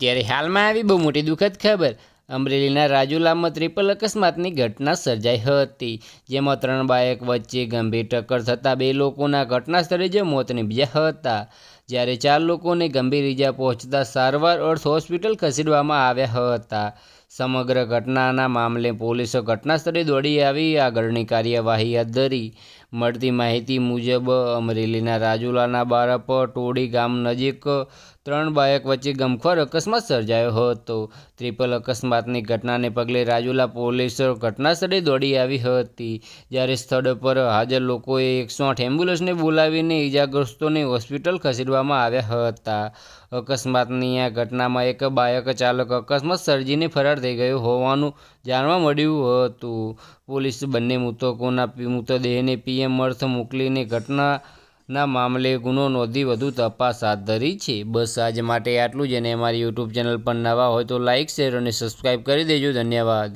અત્યારે હાલમાં આવી બહુ મોટી દુઃખદ ખબર। અમરેલીના રાજુલામાં ટ્રિપલ અકસ્માતની ઘટના સર્જાઈ હતી, જેમાં 3 બાઇક વચ્ચે ગંભીર ટક્કર થતાં 2 લોકોના ઘટના સ્થળે જ મોત નીપજ્યા હતા, જ્યારે 4 લોકોને ગંભીર ઈજા પહોંચતા સારવાર અર્થ હોસ્પિટલ ખસેડવામાં આવ્યા હતા। સમગ્ર ઘટનાના મામલે પોલીસ ઘટના સ્થળે દોડી આવી આગળની કાર્યવાહી હાથ ધરી। મળતી માહિતી મુજબ અમરેલીના રાજુલાના બારપ ટોડી ગામ નજીક 3 બાઇક વચ્ચે ગમખ્વાર અકસ્માત સર્જાયો હતો। ટ્રિપલ અકસ્માતની ઘટનાને પગલે રાજુલા પોલીસ ઘટના સ્થળે દોડી આવી હતી, જ્યારે સ્થળ પર હાજર લોકોએ 108 એમ્બ્યુલન્સને બોલાવીને ઈજાગ્રસ્તોને હોસ્પિટલ ખસેડવામાં આવ્યા હતા। અકસ્માતની આ ઘટનામાં એક બાઇક ચાલક અકસ્માત સર્જીને ફરાર થઈ ગયો હોવાનું જાણવા મળ્યું હતું। પોલીસે બંને મૃતકોના મૃતદેહને પીએમ અર્થ મોકલીને ઘટનાના મામલે ગુનો નોંધી વધુ તપાસ હાથ ધરી છે। બસ આજ માટે આટલું જ, અને અમારી યુટ્યુબ ચેનલ પર નવા હોય તો લાઇક, શેર અને સબસ્ક્રાઈબ કરી દેજો। ધન્યવાદ।